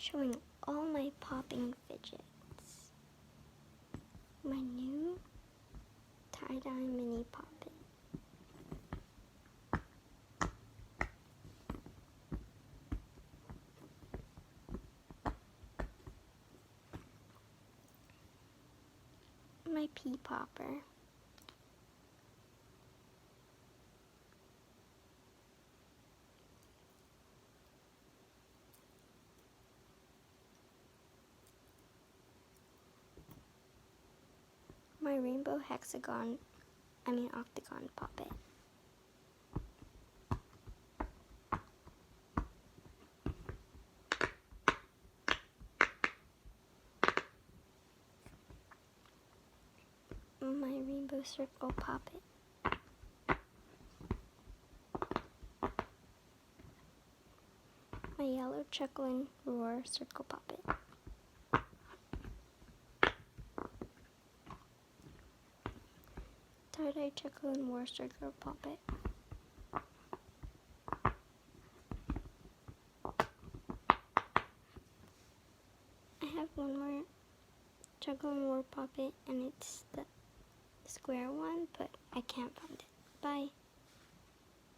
showing all my popping fidgets. My new tie-dye mini poppet. My pea popper. My rainbow octagon poppet. My rainbow circle poppet. My yellow chuckle and roar circle poppet. Tie-dye chuckle and roar circle poppet. I have one more chuckle and roar poppet, and it's the square one, but I can't find it. Bye.